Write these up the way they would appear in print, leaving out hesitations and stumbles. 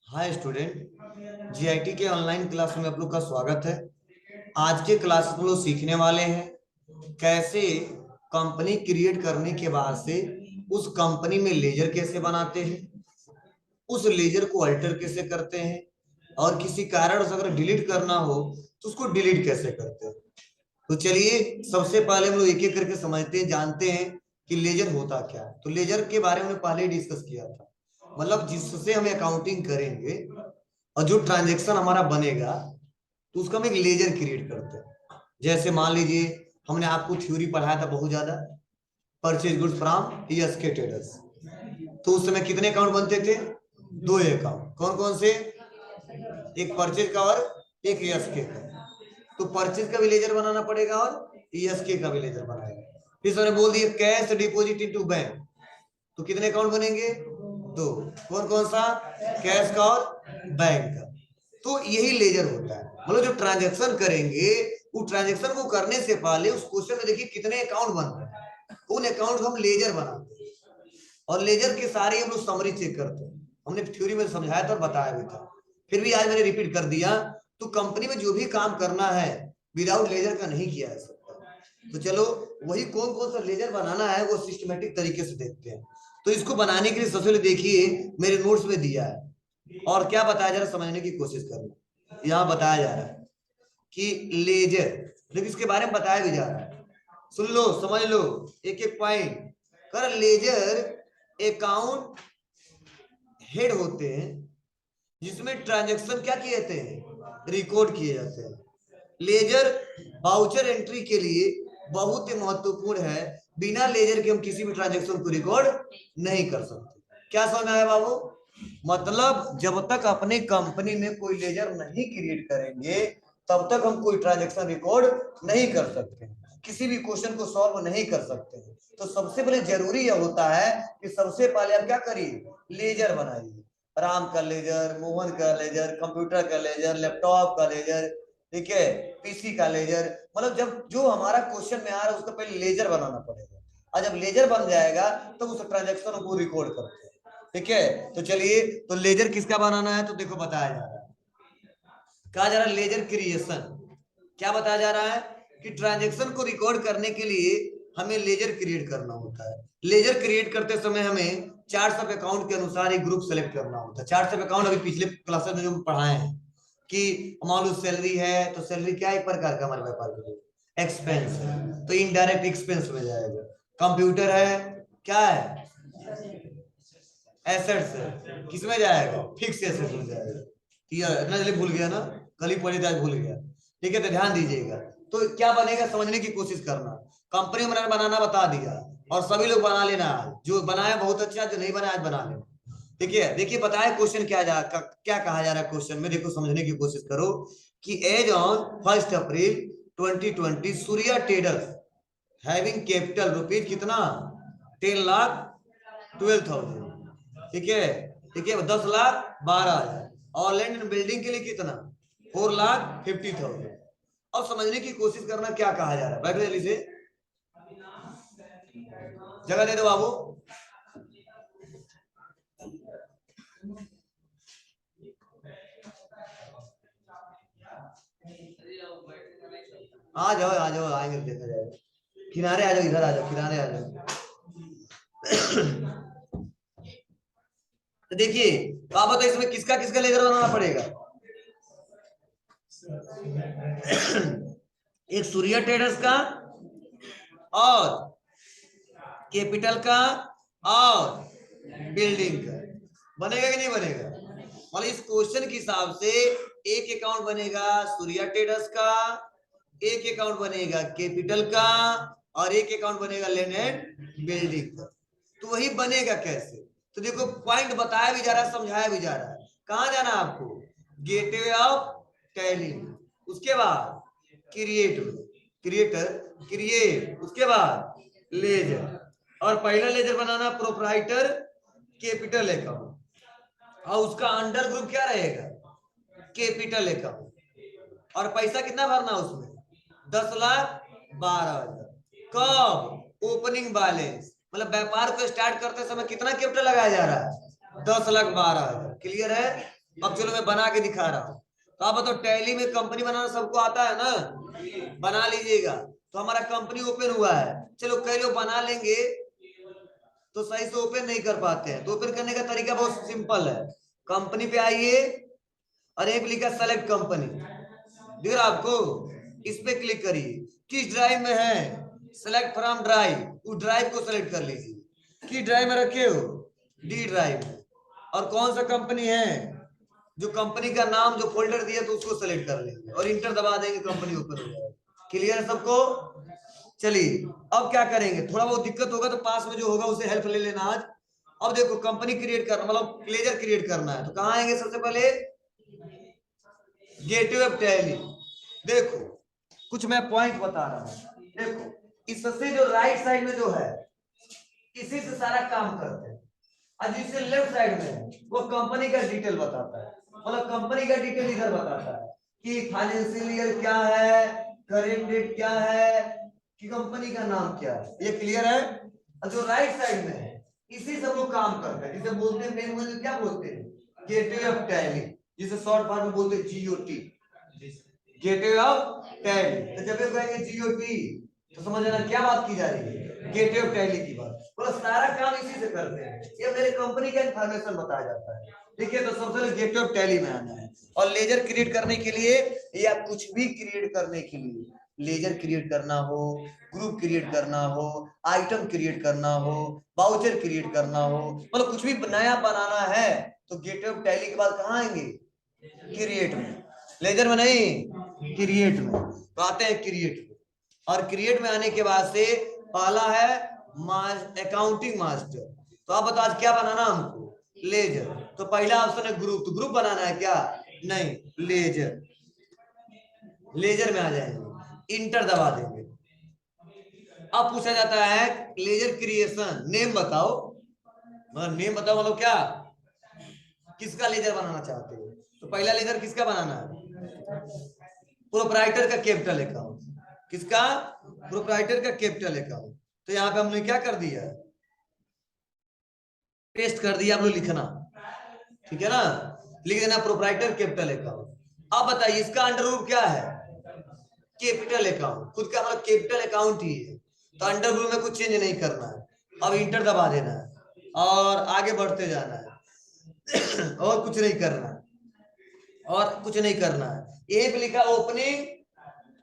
Hi student, GIT के online class में आप लोग का स्वागत है। आज के क्लास में लोग सीखने वाले हैं कैसे कंपनी क्रिएट करने के बाद से उस कंपनी में लेजर कैसे बनाते हैं, उस लेजर को अल्टर कैसे करते हैं, और किसी कारण से अगर डिलीट करना हो तो उसको डिलीट कैसे करते हैं। तो चलिए सबसे पहले हम लोग एक एक करके समझते हैं, जानते हैं कि लेजर होता क्या है। तो लेजर के बारे में पहले ही डिस्कस किया था, मतलब जिससे हम अकाउंटिंग करेंगे और जो ट्रांजेक्शन हमारा बनेगा तो उसका हम एक लेजर क्रिएट करते हैं। जैसे मान लीजिए हमने आपको थ्योरी पढ़ाया था बहुत ज्यादा, परचेज गुड्स फ्रॉम ईएसके ट्रेडर्स। तो उस समय कितने अकाउंट बनते थे? दो अकाउंट। कौन कौन से? एक परचेज का और एक ईएसके का। तो परचेज का भी लेजर बनाना पड़ेगा और ईएसके का भी लेजर बनाएगा। फिर मैंने बोल दिया कैश डिपॉजिट इनटू बैंक, तो कितने अकाउंट बनेंगे? दो। कौन कौन सा? कैश का और बैंक का। तो यही लेजर होता है, मतलब जो ट्रांजैक्शन करेंगे वो ट्रांजैक्शन को करने से पहले उस क्वेश्चन में देखिए कितने अकाउंट बन रहे हैं, उन अकाउंट हम लेजर बनाते हैं। और लेजर के सारे हम लोग समरी चेक करते हैं। हमने थ्योरी में समझाया था और बताया भी था, फिर भी आज मैंने रिपीट कर दिया। तो कंपनी में जो भी काम करना है विदाउट लेजर का नहीं किया जा सकता। तो चलो वही कौन कौन सा लेजर बनाना है वो सिस्टमेटिक तरीके से देखते हैं। तो इसको बनाने के लिए सबसे पहले देखिए मेरे नोट्स में दिया है और क्या बताया जा रहा है समझने की कोशिश करना। यहाँ बताया जा रहा है कि लेजर, देखिए इसके बारे में बताया भी जा रहा है, सुन लो समझ लो एक एक पॉइंट कर। लेजर अकाउंट हेड होते हैं जिसमें ट्रांजैक्शन क्या किए जाते हैं? रिकॉर्ड किए जाते हैं। लेजर वाउचर एंट्री के लिए बहुत ही महत्वपूर्ण है। बिना लेजर के हम किसी भी ट्रांजैक्शन को रिकॉर्ड नहीं कर सकते। क्या समझ आया बाबू? मतलब जब तक अपने कंपनी में कोई लेजर नहीं क्रिएट करेंगे तब तक हम कोई ट्रांजैक्शन रिकॉर्ड नहीं कर सकते, किसी भी क्वेश्चन को सॉल्व नहीं कर सकते। तो सबसे पहले जरूरी यह होता है कि सबसे पहले आप क्या करिए? लेजर बनाइए। राम का लेजर, मोहन का लेजर, कंप्यूटर का लेजर, लैपटॉप का लेजर, ठीक है, पीसी का लेजर। मतलब जब जो हमारा क्वेश्चन में आ रहा है उसका पहले लेजर बनाना पड़ेगा, और जब लेजर बन जाएगा तो उस ट्रांजैक्शन को रिकॉर्ड करते हैं। ठीक है, तो चलिए तो लेजर किसका बनाना है तो देखो बताया जा रहा है, कहा जा रहा है लेजर क्रिएशन। क्या बताया जा रहा है कि ट्रांजैक्शन को रिकॉर्ड करने के लिए हमें लेजर क्रिएट करना होता है। लेजर क्रिएट करते समय हमें चार्ट्स ऑफ अकाउंट के अनुसार एक ग्रुप सेलेक्ट करना होता है। चार्ट्स ऑफ अकाउंट अभी पिछले क्लासेस में जो पढ़ाए हैं कि मान लो सैलरी है तो सैलरी क्या एक प्रकार का हमारे व्यापार के लिए एक्सपेंस है, तो इनडायरेक्ट एक्सपेंस में जाएगा। कंप्यूटर है क्या है? एसेट्स है, किसमें जाएगा? फिक्स एसेट्स में जाएगा। इतना जल्दी भूल गया ना, कल ही पढ़ी आज भूल गया। ठीक है, तो ध्यान दीजिएगा। तो क्या बनेगा समझने की कोशिश करना। कंपनी में बनाना बता दिया और सभी लोग बना लेना, जो बनाया बहुत अच्छा, जो नहीं बनाया आज बना लेना। ठीक है, देखिए बताए क्वेश्चन क्या कहा जा रहा है क्वेश्चन में, देखो समझने की कोशिश करो कि as on 1 April 2020 Surya traders having capital rupees कितना? 10,12,000। ठीक है, ठीक है, 10,12,000। और लैंड एंड बिल्डिंग के लिए कितना? 4,50,000। अब समझने की कोशिश करना क्या कहा जा रहा है। बैठो जल्दी से, जगह दे दो बाबू। आ जाओ आएंगे देखा जाएगा। किनारे आ जाओ, इधर आ जाओ, किनारे आ जाओ। तो देखिए आप बताओ इसमें किसका किसका लेजर बनाना पड़ेगा? एक सूर्या ट्रेडर्स का और कैपिटल का और बिल्डिंग का। बनेगा कि नहीं बनेगा? मतलब इस क्वेश्चन के हिसाब से एक अकाउंट बनेगा सूर्या ट्रेडर्स का, एक अकाउंट बनेगा कैपिटल का, और एक अकाउंट बनेगा लैंड एंड बिल्डिंग का। तो वही बनेगा कैसे? तो देखो पॉइंट बताया भी जा रहा है, समझाया भी जा रहा है। कहां जाना आपको? गेटवे ऑफ टैली, उसके बाद क्रिएट, क्रिएटर, क्रिएट, उसके बाद लेजर। और पहला लेजर बनाना प्रोप्राइटर कैपिटल अकाउंट, और उसका अंडर ग्रुप क्या रहेगा? Capital account. और पैसा कितना भरना उसमें? 10,12,000। कब? ओपनिंग बैलेंस, मतलब व्यापार को स्टार्ट करते समय कितना कैपिटल लगाया जा रहा है? 10,12,000। क्लियर है? अब चलो मैं बना के दिखा रहा हूँ। तो आप बताओ, टैली में कंपनी बनाना सबको आता है ना, बना लीजिएगा। तो हमारा कंपनी ओपन हुआ है, चलो कई लोग बना लेंगे तो सही से ओपन नहीं कर पाते हैं। तो ओपन करने का तरीका बहुत सिंपल है। कंपनी पे आइए और एक लिखा सेलेक्ट कंपनी, दिख रहा आपको, इस पे क्लिक करिए। किस ड्राइव में है, सेलेक्ट फ्रॉम ड्राइव, उस ड्राइव को सेलेक्ट कर लीजिए। किस ड्राइव में रखे हो, डी ड्राइव में। और कौन सा कंपनी है, जो कंपनी का नाम जो फोल्डर दिया तो उसको सेलेक्ट कर लेंगे और इंटर दबा देंगे, कंपनी ओपन हो जाएगा। क्लियर है सबको? चलिए अब क्या करेंगे, थोड़ा बहुत दिक्कत होगा तो पास में जो होगा उसे हेल्प ले लेना आज। अब देखो कंपनी क्रिएट करना मतलब लेजर क्रिएट करना है, तो कहाँ आएंगे सबसे पहले, गेटवे ऑफ टैली। देखो कुछ मैं पॉइंट बता रहा हूं, देखो इससे जो राइट साइड में जो है इसी से सारा काम करते हैं, और जिससे लेफ्ट साइड में है वो कंपनी का डिटेल बताता है। मतलब कंपनी का डिटेल इधर बताता है कि फाइनेंशियल ईयर क्या है, करेंट डेट क्या है, कि कंपनी का नाम क्या है। ये क्लियर है? और जो राइट साइड में है इसी से वो काम करता है, जिसे बोलते हैं मेन में क्या बोलते हैं, गेटवे ऑफ टैली, जिसे शॉर्ट फॉर्म में बोलते हैं जीओटी, गेटवे ऑफ टैली। तो जब ये कहेंगे जीओटी तो समझ लेना क्या बात की जा रही है, गेटवे ऑफ टैली की बात। तो सारा काम इसी से करते हैं, ये मेरे कंपनी का इंफॉर्मेशन बताया जाता है। ठीक है, तो सबसे पहले गेटवे ऑफ टैली में आना है। और लेजर क्रिएट करने के लिए या कुछ भी क्रिएट करने के लिए, लेजर क्रिएट करना हो, ग्रुप क्रिएट करना हो, आइटम क्रिएट करना हो, वाउचर क्रिएट करना हो, मतलब कुछ भी नया बनाना है तो गेटवे ऑफ टैली के बाद कहाँ आएंगे, क्रिएट में। लेजर में नहीं, क्रिएट में। तो आते हैं क्रिएट में, और क्रिएट में आने के बाद से पहला है अकाउंटिंग मास्टर। तो आप बताओ आज क्या बनाना हमको, लेजर। तो पहला ऑप्शन है ग्रुप, तो ग्रुप बनाना है क्या, नहीं, लेजर। लेजर में आ जाएंगे, इंटर दबा देंगे। अब पूछा जाता है लेजर क्रिएशन, नेम बताओ, मतलब नेम बताओ, मतलब क्या, किसका लेजर बनाना चाहते हो। तो पहला लेजर किसका बनाना है, प्रोप्राइटर का कैपिटल अकाउंट, किसका, प्रोप्राइटर का कैपिटल अकाउंट। तो यहाँ पे हमने क्या कर दिया, पेस्ट कर दिया, आप लोग लिखना, ठीक है ना, लिख देना प्रोप्राइटर कैपिटल अकाउंट। अब बताइए इसका अंडर रूल क्या है, कैपिटल अकाउंट, खुद का मतलब कैपिटल अकाउंट ही है, तो अंडर रूल में कुछ चेंज नहीं करना है। अब इंटर दबा देना है और आगे बढ़ते जाना है और कुछ नहीं करना है, और कुछ नहीं करना है। यही पे लिखा ओपनिंग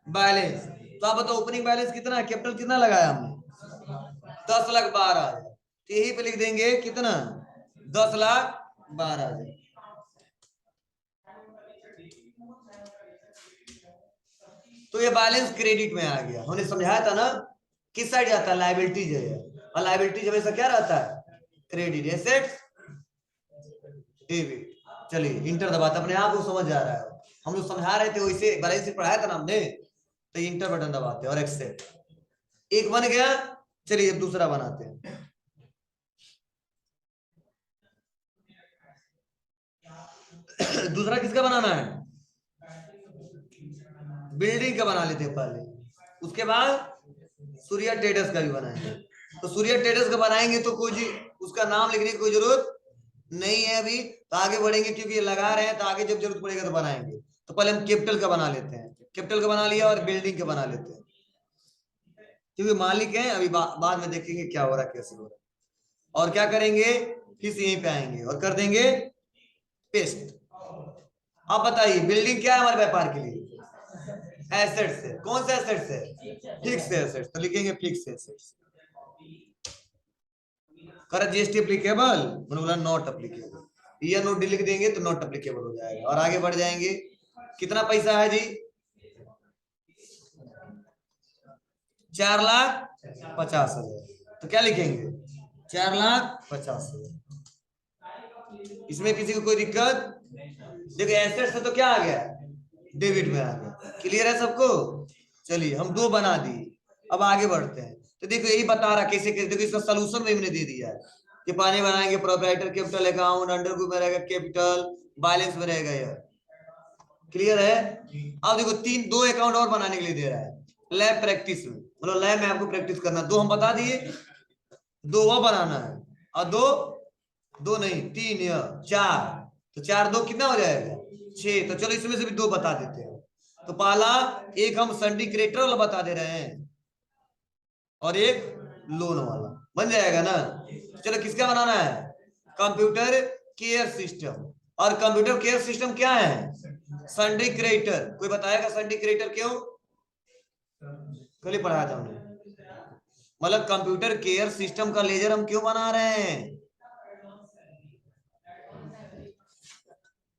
बैलेंस। तो आप बताओ ओपनिंग बैलेंस कितना है, कैपिटल कितना लगाया हमने, 10,12,000। तो यही पे लिख देंगे कितना, 10,12,000। तो ये बैलेंस क्रेडिट में आ गया, हमने समझाया था ना, किस साइड जाता है, लायबिलिटीज है, और लायबिलिटीज हमेशा क्या रहता है, क्रेडिट, एसेट्स डेबिट। चलिए इंटर दबाते, अपने आप को समझ आ रहा है, हम लोग समझा रहे थे वैसे बैलेंस शीट पढ़ाया था ना हमने, तो इंटर बटन दबाते और एक्सेप्ट, एक बन गया। चलिए दूसरा बनाते हैं। दूसरा किसका बनाना है, बिल्डिंग का बना लेते हैं पहले, उसके बाद सूर्या ट्रेडर्स का भी बनाएंगे। तो सूर्या ट्रेडर्स का बनाएंगे तो कोई उसका नाम लिखने की कोई जरूरत नहीं है अभी, तो आगे बढ़ेंगे क्योंकि ये लगा रहे हैं, तो आगे जब जरूरत पड़ेगा तो बनाएंगे। तो पहले हम कैपिटल का बना लेते हैं, कैपिटल का बना लिया और बिल्डिंग का बना लेते हैं, क्योंकि मालिक है, अभी बाद में देखेंगे क्या हो रहा है कैसे हो रहा है। और क्या करेंगे, फिर से यहीं पे आएंगे और कर देंगे पेस्ट। अब बताइए बिल्डिंग क्या है हमारे व्यापार के लिए, एसेट्स है, कौन सा एसेट्स है, फिक्स एसेट्स, तो लिखेंगे फिक्स एसेट्स। कर जीएसटी एप्लीकेबल, बोला नॉट एप्लीकेबल, या नोट डी लिख देंगे तो नॉट एप्लीकेबल हो जाएगा। और आगे बढ़ जाएंगे, कितना पैसा है जी, 4,50,000। तो क्या लिखेंगे, 4,50,000। इसमें किसी को कोई दिक्कत, देखो एसेट से तो क्या आ गया, डेबिट में आ गया। क्लियर है सबको? चलिए हम दो बना दिए, अब आगे बढ़ते हैं। तो देखो यही बता रहा कैसे कैसे, देखो इसका सलूशन में हमने दे दिया है कि पानी बनाएंगे, proprietor capital account, under group में रहेगा कैपिटल, बैलेंस में रहेगा यह। क्लियर है? अब देखो दो अकाउंट और बनाने के लिए दे रहा है, लैब प्रैक्टिस में, मतलब लैब में आपको प्रैक्टिस करना, दो हम बता दिए, दो वो बनाना है, और दो नहीं 3 या 4, तो 4 2 कितना हो जाएगा 6। तो चलो इसमें से भी 2 बता देते हैं। तो पहला एक हम संडी क्रिएटर वाला बता दे रहे हैं और एक लोन वाला बन जाएगा ना। चलो किसका बनाना है कंप्यूटर केयर सिस्टम। और कंप्यूटर केयर सिस्टम क्या है संडी क्रिएटर। कोई बताएगा संडी क्रिएटर क्यों कल ही पढ़ाया था हमने। मतलब कंप्यूटर केयर सिस्टम का लेजर हम क्यों बना रहे हैं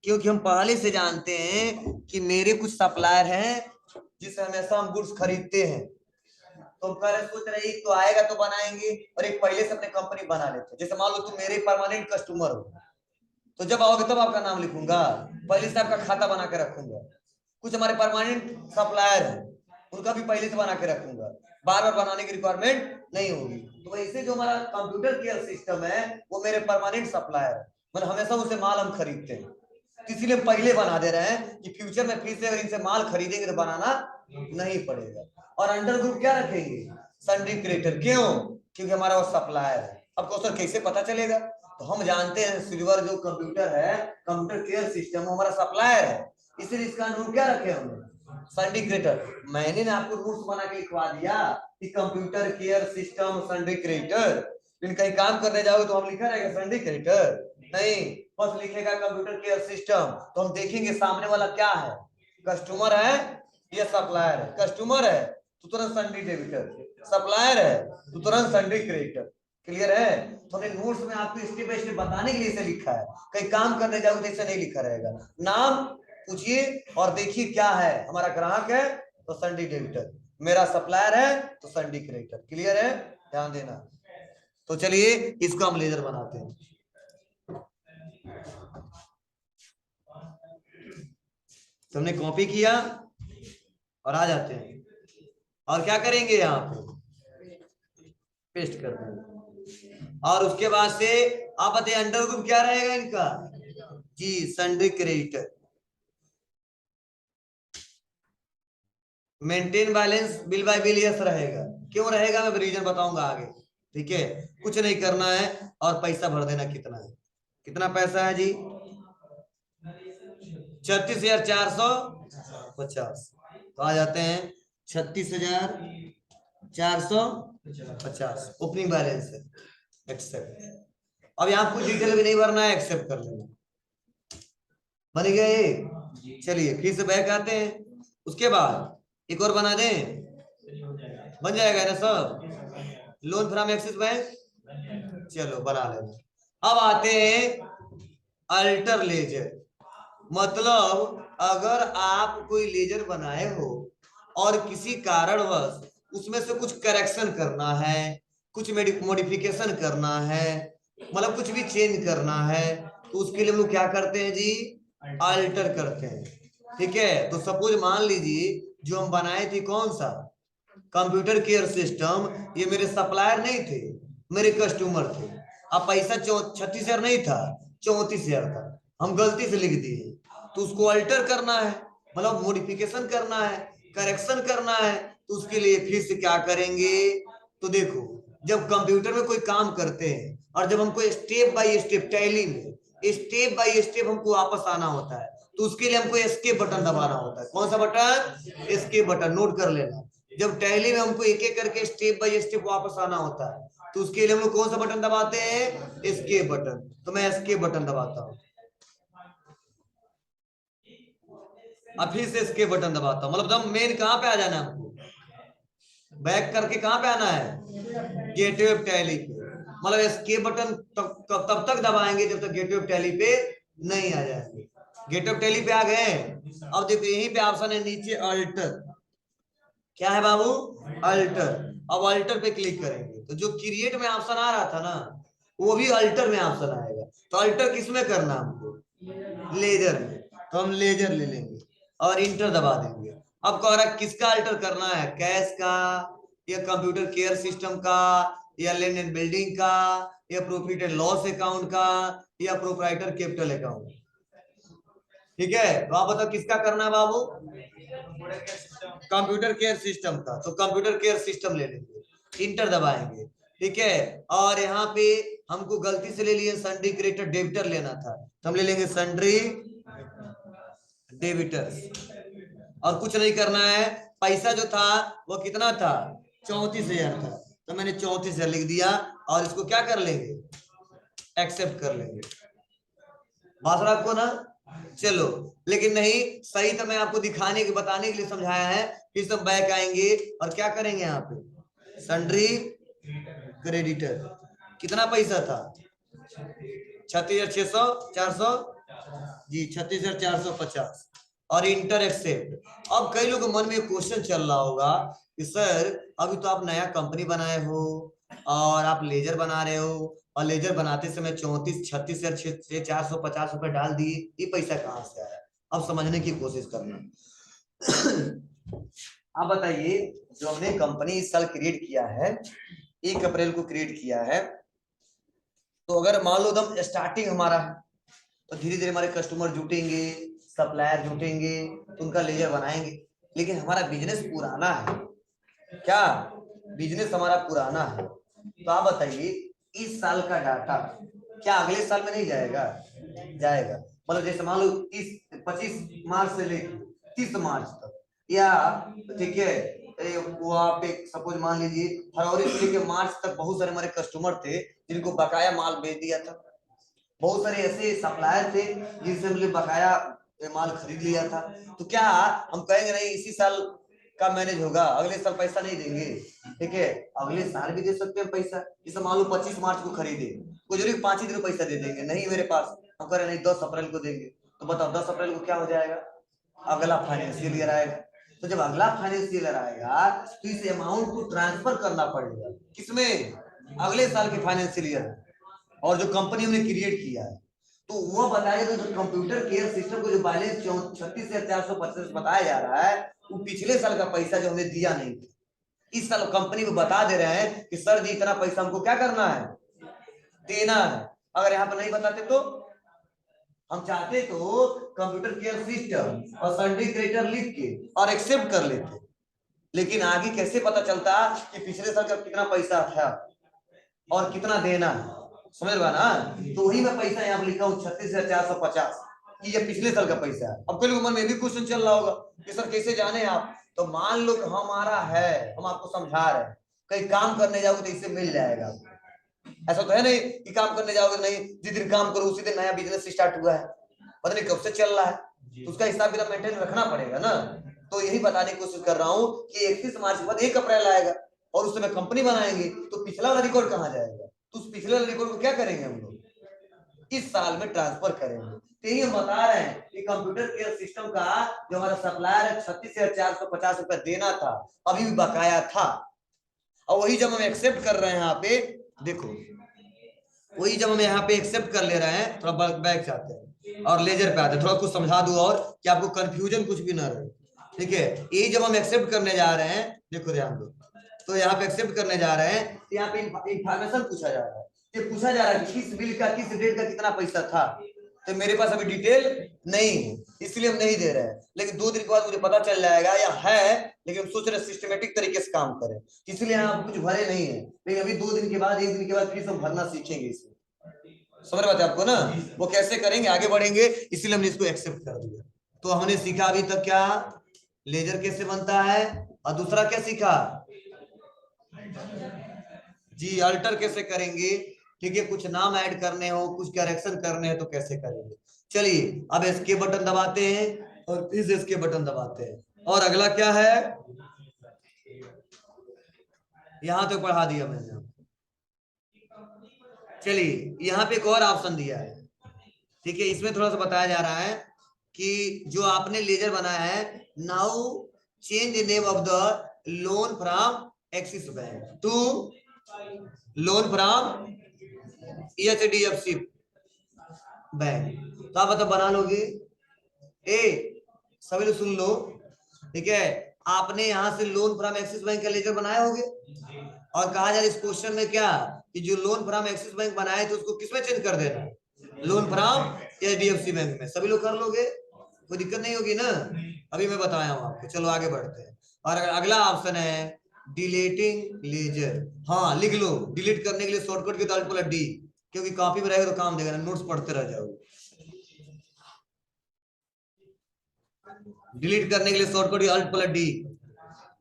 क्योंकि हम पहले से जानते हैं कि मेरे कुछ सप्लायर हैं जिससे हमेशा हम गुड्स खरीदते हैं। तो हम पहले सोच रहे एक तो आएगा तो बनाएंगे और एक पहले से अपने कंपनी बना लेते हैं। जैसे मान लो तुम मेरे परमानेंट कस्टमर हो तो जब आओगे तब आपका नाम लिखूंगा पहले से आपका खाता बना के रखूंगा। कुछ हमारे परमानेंट सप्लायर हैं उनका भी पहले से बना के रखूंगा बार बार बनाने की रिक्वायरमेंट नहीं होगी। तो वैसे जो हमारा कंप्यूटर केयर सिस्टम है वो मेरे परमानेंट सप्लायर मतलब हमेशा उसे माल हम खरीदते हैं। इसीलिए पहले बना दे रहे हैं कि फ्यूचर में फिर से अगर इनसे माल खरीदेंगे तो बनाना नहीं पड़ेगा। और अंडर ग्रुप क्या रखेंगे संडी क्रिएटर क्यों क्योंकि हमारा वो सप्लायर है। अब क्वेश्चन कैसे पता चलेगा तो हम जानते हैं सिल्वर जो कंप्यूटर है कंप्यूटर केयर सिस्टम हमारा सप्लायर है इसलिए इसका नाम क्या रखे हमने संडी क्रिएटर। मैंने ना आपको रूल्स बना के लिखवा दिया कि computer care system sundry creditor. कहीं काम करने जाओगे तो हम लिखा रहेगा संडी क्रिएटर नहीं बस लिखेगा कंप्यूटर केयर सिस्टम। तो हम देखेंगे सामने वाला क्या है कस्टमर है या सप्लायर है। कस्टमर है तो तुरंत संडी डेबिटर सप्लायर है तो तुरंत संडी क्रिएटर। क्लियर है। तो हमने नोट्स में आपको स्टेप बाय स्टेप बताने के लिए इसे लिखा है। कहीं काम करने जाओगे तो ऐसा नहीं लिखा रहेगा। नाम पूछिए और देखिए क्या है हमारा ग्राहक है तो संडी डेबिटर मेरा सप्लायर है तो संडी क्रिएटर। क्लियर है ध्यान देना। तो चलिए इसको हम लेजर बनाते हैं। तुमने कॉपी किया और आ जाते हैं और क्या करेंगे यहाँ पे पेस्ट कर देंगे। और उसके बाद से आप बताइए अंडर ग्रुप क्या रहेगा इनका जी संडी creator. Maintain balance bill by bill yes रहेगा। क्यों रहेगा मैं रीजन बताऊंगा आगे। ठीक है कुछ नहीं करना है और पैसा भर देना कितना है कितना पैसा है जी 36,450। तो आ जाते हैं 36,450 ओपनिंग बैलेंस है एक्सेप्ट। अब यहाँ कुछ डिटेल भी नहीं भरना है एक्सेप्ट कर लेना बन गया ये। चलिए फिर से बैक आते हैं उसके बाद एक और बना दें बन जाएगा ना सब लोन फ्रॉम एक्सिस बैंक। चलो बना लेना। अब आते हैं अल्टर लेजर। मतलब अगर आप कोई लेजर बनाए हो और किसी कारणवश उसमें से कुछ करेक्शन करना है कुछ मॉडिफिकेशन करना है मतलब कुछ भी चेंज करना है तो उसके लिए हम लोग क्या करते हैं जी अल्टर करते हैं। ठीक है तो सपोज मान लीजिए जो हम बनाए थे कौन सा कंप्यूटर केयर सिस्टम ये मेरे सप्लायर नहीं थे मेरे कस्टमर थे। अब पैसा 36,000 नहीं था 34,000 था हम गलती से लिख दिए तो उसको अल्टर करना है मतलब मॉडिफिकेशन करना है करेक्शन करना है तो उसके लिए फिर से क्या करेंगे। तो देखो जब कंप्यूटर में कोई काम करते हैं और जब हमको स्टेप बाय स्टेप टैली में स्टेप बाय स्टेप हमको वापस आना होता है तो उसके लिए हमको एस्केप बटन दबाना होता है। कौन सा बटन एस्केप बटन नोट कर लेना। जब टैली में हमको एक एक करके स्टेप बाय स्टेप वापस आना होता है तो उसके लिए हम लोग कौन सा बटन दबाते हैं एस्केप बटन। तो मैं एस्केप बटन दबाता हूं अब फिर से एस्केप बटन दबाता हूं मतलब दम मेन कहां पे आ जाना है हमको बैक करके कहां पे आना है गेटवे ऑफ टैली पे। मतलब एस्केप बटन तब तक दबाएंगे जब तक गेटवे ऑफ टैली पे नहीं आ जाएंगे। गेटवे ऑफ टैली पे आ गए। अब देखो यहीं पे ऑप्शन है नीचे अल्टर क्या है बाबू अल्टर। अब अल्टर पे क्लिक करेंगे तो जो क्रिएट में ऑप्शन आ रहा था ना वो भी अल्टर में ऑप्शन आएगा। तो अल्टर किस में करना हमको लेजर में। तो हम लेजर ले लेंगे और इंटर दबा देंगे। अब कह रहा किसका अल्टर करना है कैश का या कंप्यूटर केयर सिस्टम का या लैंड एंड बिल्डिंग का या प्रॉफिट एंड लॉस अकाउंट का या प्रोप्राइटर कैपिटल अकाउंट। ठीक है तो आप बताओ किसका करना है बाबू कंप्यूटर केयर सिस्टम का। तो कंप्यूटर केयर सिस्टम ले लेंगे इंटर दबाएंगे। ठीक है और यहाँ पे हमको गलती से ले लिए सन्ड्री क्रेडिटर डेबिटर लेना था, तो हम ले लेंगे सन्ड्री डेबिटर्स। और कुछ नहीं करना है, पैसा जो था वो कितना था, 34,000 था, तो मैंने 34,000 लिख दिया और इसको क्या कर लेंगे, एक्सेप्ट कर लेंगे। बात आपको ना, चलो, लेकिन नहीं सही तो मैं आपको दिखाने के बताने के लिए समझाया है। फिर सब बैक आएंगे और क्या करेंगे, यहाँ पे सन्ड्री क्रेडिटर कितना पैसा था, 36,600 400 जी 36,450 और इंटर एक्सेप्ट। अब कई लोगों के मन में क्वेश्चन चल रहा होगा कि सर अभी तो आप नया कंपनी बनाए हो और आप लेजर बना रहे हो, और लेजर बनाते समय 34,36,450 रुपए डाल दिए, ये पैसा कहाँ से आया। अब समझने की कोशिश करना। आप बताइए, जो हमने कंपनी इस साल क्रिएट किया है, 1 अप्रैल को क्रिएट किया है, तो अगर मान लो एकदम स्टार्टिंग हमारा है, तो धीरे धीरे हमारे कस्टमर जुटेंगे, सप्लायर जुटेंगे, तो उनका लेजर बनाएंगे। लेकिन हमारा बिजनेस पुराना है, क्या बिजनेस हमारा पुराना है, तो आप बताइए इस साल का डाटा क्या अगले साल में नहीं जाएगा, जाएगा। मतलब जैसे मान लो 25 मार्च से लेकर 30 मार्च तक, या ठीक है वो आप एक सपोज मान लीजिए फरवरी से लेकर मार्च तक बहुत सारे हमारे कस्टमर थे जिनको बकाया माल बेच दिया था, बहुत सारे ऐसे सप्लायर थे जिनसे हमने बकाया माल खरीद लिया था। तो क्या हम कहेंगे नहीं इसी साल का मैनेज होगा, अगले साल पैसा नहीं देंगे, ठीक है अगले साल भी दे सकते हैं पैसा। जैसे मान लो 25 मार्च को खरीदे, कोई जरूरी 5 ही दिन पैसा दे देंगे, नहीं मेरे पास, हम कह रहे नहीं 10 अप्रैल को देंगे, तो बताओ 10 अप्रैल को क्या हो जाएगा, अगला फाइनेंशियल ईयर आएगा। तो जब अगला फाइनेंशियल ईयर आएगा तो इस अमाउंट को ट्रांसफर करना पड़ेगा किसमें, अगले साल के फाइनेंशियल ईयर। और जो कंपनी हमने क्रिएट किया है तो वो बताएगा, तो जो कंप्यूटर केयर सिस्टम को जो बैलेंस 36,450 बताया जा रहा है, वो पिछले साल का पैसा जो हमने दिया नहीं था, इस साल कंपनी को बता दे रहे हैं कि सर जी इतना पैसा हमको क्या करना है, देना है। अगर यहाँ पर नहीं बताते तो हम चाहते तो कंप्यूटर केयर सिस्टम और सन्ड्री क्रेडिटर लिख के और एक्सेप्ट कर लेते, लेकिन आगे कैसे पता चलता कि पिछले साल का कितना पैसा था और कितना देना है, समझ रहा ना। तो वही मैं पैसा यहाँ पर लिखा हूँ 36,450 कि ये पिछले साल का पैसा है। अब कई लोगों मन में भी क्वेश्चन चल रहा होगा कि सर कैसे जाने आप, तो मान लो कि हमारा है, हम आपको समझा रहे हैं, कहीं काम करने जाओगे तो इससे मिल जाएगा। ऐसा तो है नहीं कि काम करने जाओगे नहीं, जिस दिन काम करो उसी दिन नया बिजनेस स्टार्ट हुआ है, पता नहीं कब से चल रहा है, तो उसका हिसाब किताब मेंटेन रखना पड़ेगा ना। तो यही बताने की कोशिश कर रहा हूँ कि 31 मार्च के बाद 1 अप्रैल आएगा और उस समय कंपनी बनाएंगे, तो पिछला वाला रिकॉर्ड कहाँ जाएगा, तो उस पिछले वाले रिकॉर्ड को क्या करेंगे हम लोग, इस साल में ट्रांसफर करेंगे। तो यही हम बता रहे हैं कि कंप्यूटर केयर सिस्टम का जो हमारा सप्लायर है 36,450 रुपए देना था, अभी भी बकाया था, और वही जब हम एक्सेप्ट कर रहे हैं यहाँ पे देखो, वही जब हम यहाँ पे एक्सेप्ट कर ले रहे हैं, थोड़ा बैक जाते हैं और लेजर पे आते हैं, थोड़ा कुछ समझा दूं और कि आपको कंफ्यूजन कुछ भी ना रहे, ठीक है। ये जब हम एक्सेप्ट करने जा रहे हैं, देखो ध्यान दो, तो यहाँ पे एक्सेप्ट करने जा रहे हैं, यहाँ पे इंफॉर्मेशन पूछा जा रहा है, ये पूछा जा रहा है कि किस बिल का किस डेट का कितना पैसा था, तो मेरे पास अभी डिटेल नहीं है इसलिए हम नहीं दे रहे हैं, लेकिन 2 दिन के बाद मुझे पता चल जाएगा या है, लेकिन हम सोच रहे सिस्टमेटिक तरीके से काम करें, इसलिए आप कुछ भरे नहीं है, लेकिन अभी 2 दिन के बाद 1 दिन के बाद फिर हम भरना सीखेंगे इसमें, समझ बात है आपको ना, वो कैसे करेंगे आगे बढ़ेंगे, इसलिए हमने इसको एक्सेप्ट कर दिया। तो हमने सीखा अभी तक क्या, लेजर कैसे बनता है, और दूसरा क्या सीखा जी, अल्टर कैसे करेंगे, ठीक है, कुछ नाम ऐड करने हो, कुछ करेक्शन करने हैं तो कैसे करेंगे। चलिए अब एस्केप बटन दबाते हैं और फिर एस्केप बटन दबाते हैं, और अगला क्या है, यहां तक पढ़ा दिया मैंने। चलिए यहाँ पे एक और ऑप्शन दिया है, ठीक है, इसमें थोड़ा सा बताया जा रहा है कि जो आपने लेजर बनाया है, now change the name of the loan from Axis Bank to loan from HDFC Bank. तो आप मतलब बना लोगे, ए सभी लोग सुन लो, ठीक है, आपने यहां से लोन फ्रॉम एक्सिस बैंक का लेजर बनाए होगे, और कहा जा रहा है इस क्वेश्चन में क्या कि जो लोन फ्रॉम एक्सिस बैंक बनाए तो उसको किसमें चेंज कर देना है, लोन फ्रॉम एचडीएफसी बैंक में। सभी लोग कर लोगे, कोई दिक्कत नहीं होगी ना, अभी मैं बताया हूं आपको। चलो आगे बढ़ते हैं, और अगला ऑप्शन है डिलीटिंग लेजर। हाँ लिख लो, डिलीट करने के लिए शॉर्टकट की तो अल्ट डी, क्योंकि कॉपी में रहेगा तो काम देगा, नोट्स पढ़ते रह जाओगे। डिलीट करने के लिए शॉर्टकट अल्ट प्लस डी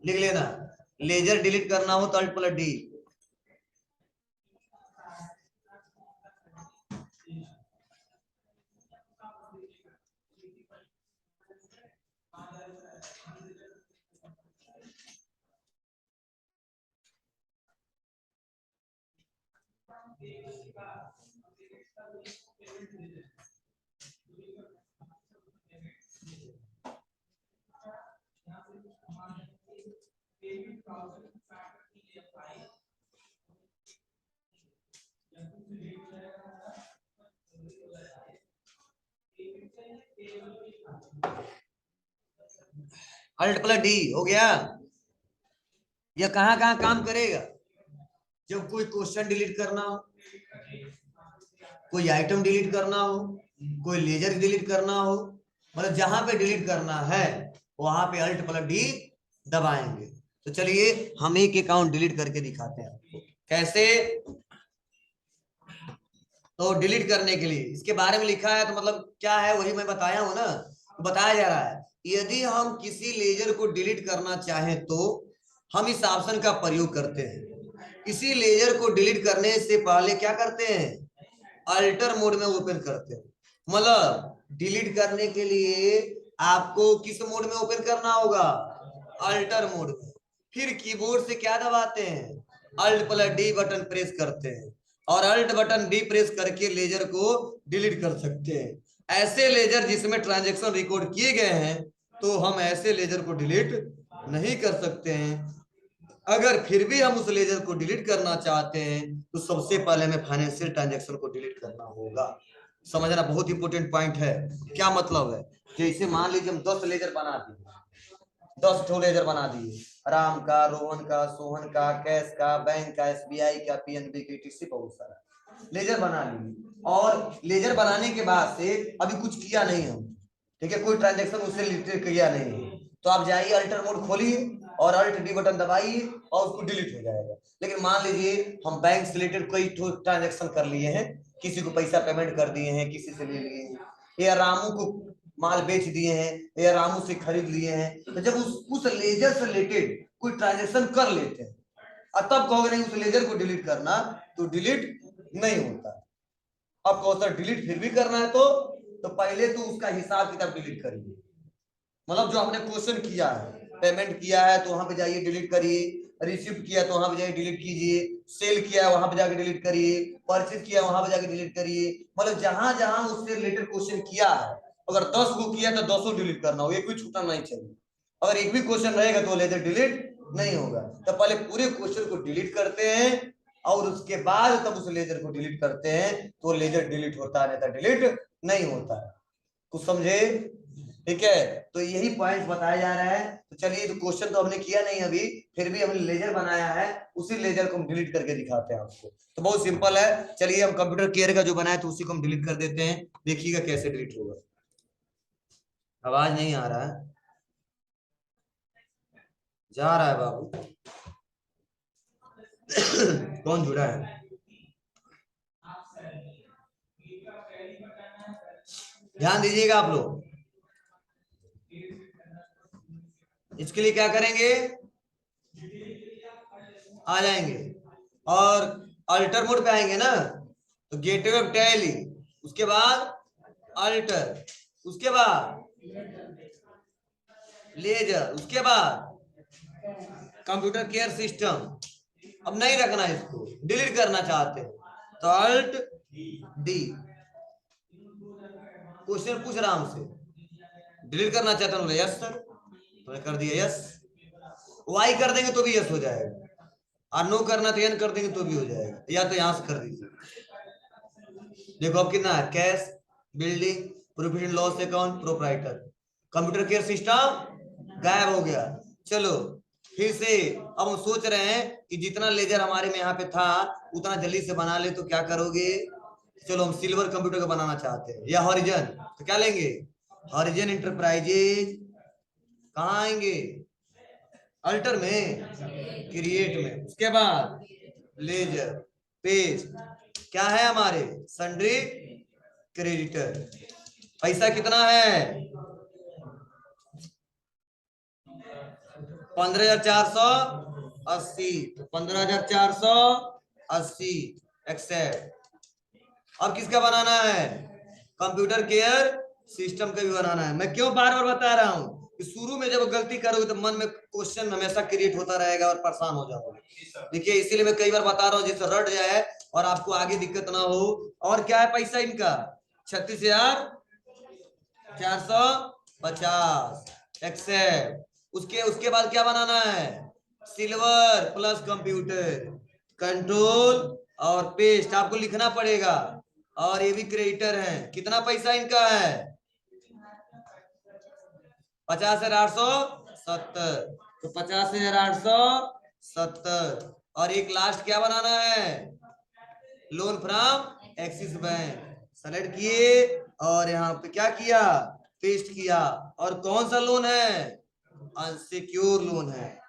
लिख लेना। लेजर डिलीट करना हो तो alt plus D. Alt plus D हो गया। यह कहां कहां काम करेगा? जब कोई क्वेश्चन डिलीट करना हो, कोई आइटम डिलीट करना हो, कोई लेजर डिलीट करना हो, मतलब जहां पे डिलीट करना है वहां पे अल्ट प्लस डी दबाएंगे। तो चलिए हम एक अकाउंट डिलीट करके दिखाते हैं आपको कैसे। तो डिलीट करने के लिए इसके बारे में लिखा है, तो मतलब क्या है वही मैं बताया हूं ना। तो बताया जा रहा है यदि हम किसी लेजर को डिलीट करना चाहें तो हम इस ऑप्शन का प्रयोग करते हैं। इसी लेजर को डिलीट करने से पहले क्या करते हैं? अल्टर मोड में ओपन करते हैं। मतलब डिलीट करने के लिए आपको किस मोड में ओपन करना होगा? अल्टर मोड में। फिर कीबोर्ड से क्या दबाते हैं? Alt plus D button press करते हैं और अल्ट बटन डी प्रेस करके लेजर को डिलीट कर सकते हैं। ऐसे लेजर जिसमें ट्रांजैक्शन रिकॉर्ड किए गए हैं तो हम ऐसे लेजर को डिलीट नहीं कर सकते हैं। अगर फिर भी हम उस लेजर को डिलीट करना चाहते हैं तो सबसे पहले हमें फाइनेंशियल ट्रांजैक्शन को डिलीट करना होगा। समझना बहुत इंपॉर्टेंट पॉइंट है। क्या मतलब है? जैसे मान लीजिए हम 10 लेजर बना दिए, 10 ठो लेजर बना दिए, राम का, रोहन का, सोहन का, कैश का, बैंक का, एसबीआई का, पीएनबी का, टीसी, बहुत सारा लेजर बना लिए। और लेजर बनाने के बाद से अभी कुछ किया नहीं हम, ठीक है, कोई ट्रांजैक्शन उससे रिलेटेड किया नहीं, तो आप जाइए अल्टर मोड खोलिए और अल्ट डी बटन दबाइए और उसको डिलीट हो जाएगा। लेकिन मान लीजिए हम बैंक से रिलेटेड कोई ट्रांजैक्शन कर लिए हैं, किसी को पैसा पेमेंट कर दिए हैं, किसी से ले लिए हैं, या रामू को माल बेच दिए हैं या रामू से खरीद लिए हैं, तो जब उस लेजर से रिलेटेड कोई ट्रांजैक्शन कर लेते हैं और तब कहोगे नहीं उस लेजर को डिलीट करना, तो डिलीट नहीं होता। अब कहो सर डिलीट फिर भी करना है तो पहले तो उसका हिसाब किताब डिलीट करिए। मतलब जो आपने क्वेश्चन किया है, पेमेंट किया है तो वहां पे जाइए डिलीट करिए, रिसिप्ट किया तो वहां पे जाइए डिलीट कीजिए, सेल किया है वहां पे जाके डिलीट करिए, परचेज किया वहां पे जाके डिलीट करिए। मतलब जहां जहां उससे रिलेटेड क्वेश्चन किया है, अगर 10 को किया तो 10 डिलीट करना हो, एक भी छूटना नहीं चाहिए। अगर एक भी क्वेश्चन रहेगा तो लेजर डिलीट नहीं होगा। तो पहले पूरे क्वेश्चन को डिलीट करते हैं और उसके बाद तब उस लेजर को डिलीट करते हैं तो लेजर डिलीट होता है, नहीं तो डिलीट नहीं होता है। कुछ समझे? ठीक है, तो यही पॉइंट बताया जा रहा है। तो चलिए, तो क्वेश्चन तो हमने किया नहीं अभी, फिर भी हमने लेजर बनाया है, उसी लेजर को हम डिलीट करके दिखाते हैं आपको। तो बहुत सिंपल है। चलिए हम कंप्यूटर केयर का जो बनाया तो उसी को हम डिलीट कर देते हैं, देखिएगा कैसे डिलीट होगा। आवाज नहीं आ रहा है? जा रहा है बाबू। कौन जुड़ा है? ध्यान दीजिएगा आप लोग। इसके लिए क्या करेंगे? आ जाएंगे और अल्टर मोड पे आएंगे ना, तो गेटवे ऑफ टैली, उसके बाद अल्टर, उसके बाद लेजर, उसके बाद कंप्यूटर केयर सिस्टम। अब नहीं रखना, इसको डिलीट करना चाहते हैं तो अल्ट डी। क्वेश्चन पूछ रहा हूं हमसे, डिलीट करना चाहता हूँ यस सर, तो कर दिया यस। वाई कर देंगे तो भी यस हो जाएगा, और नो करना तो एन कर देंगे तो भी हो जाएगा, या तो यहां से कर दीजिए। देखो अब कितना है, cash, building, profit and loss account, proprietor, computer care system गायब हो गया। चलो फिर से अब हम सोच रहे हैं कि जितना लेजर हमारे में यहाँ पे था उतना जल्दी से बना ले, तो क्या करोगे? चलो हम सिल्वर कंप्यूटर का बनाना चाहते हैं या हॉरिजन, तो क्या लेंगे? Horizon enterprises. कहाँ आएंगे? अल्टर में, क्रिएट में, उसके बाद लेजर, पेज, क्या है हमारे सन्ड्री क्रेडिटर। पैसा कितना है 15,480, तो 15,480 एक्सेप्ट। अब किसका बनाना है कंप्यूटर केयर सिस्टम का भी बनाना है। मैं क्यों बार बार बता रहा हूं कि शुरू में जब गलती करोगे तो मन में क्वेश्चन हमेशा क्रिएट होता रहेगा और परेशान हो जाओगे। देखिए इसीलिए मैं कई बार बता रहा हूँ जिससे रट जाए और आपको आगे दिक्कत ना हो। और क्या है पैसा इनका 36,450 एक्सेप्ट। उसके बाद क्या बनाना है सिल्वर प्लस कंप्यूटर कंट्रोल और पेस्ट आपको लिखना पड़ेगा। और ये भी क्रेडिटर है। कितना पैसा इनका है 50,870, तो 50,870। और एक लास्ट क्या बनाना है loan from Axis bank. Select किए और यहाँ पे क्या किया पेस्ट किया। और कौन सा लोन है अनसिक्योर लोन है।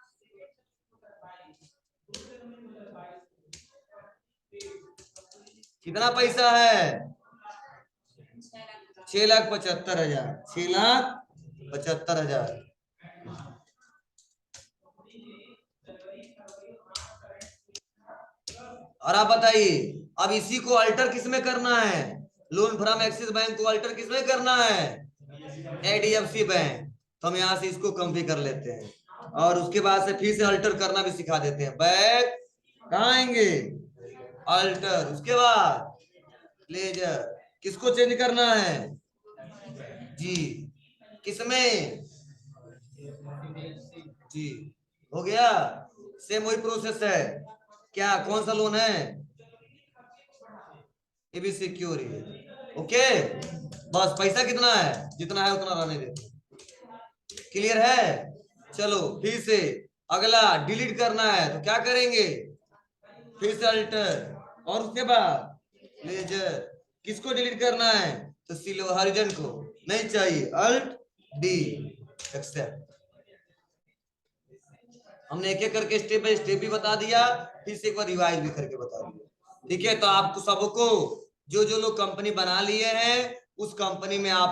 कितना पैसा है 6,75,000, 6,75,000। और आप बताइए अब इसी को अल्टर किसमें करना है लोन फ्रॉम एक्सिस बैंक को अल्टर किसमें करना है एचडीएफसी बैंक। तो हम यहाँ से इसको कॉपी कर लेते हैं और उसके बाद से फिर से अल्टर करना भी सिखा देते हैं। बैक कहाँ आएंगे अल्टर, उसके बाद लेजर किसको चेंज करना है जी किसमें जी हो गया। सेम वही प्रोसेस है। क्या कौन सा लोन है ये भी सिक्योर है। ओके बस पैसा कितना है जितना है उतना रहने देते। क्लियर है चलो फिर से अगला डिलीट करना है तो क्या करेंगे फिर से अल्टर और उसके बाद लेजर। किसको डिलीट करना है तो सिल्वर हॉरिजॉन को नहीं चाहिए अल्ट डी एक्सेप्ट। हमने एक एक करके स्टेप बाय स्टेप भी बता दिया फिर से एक बार रिवाइज भी करके बता दिया। ठीक है तो आपको सबको जो जो लोग कंपनी बना लिए हैं उस कंपनी में आप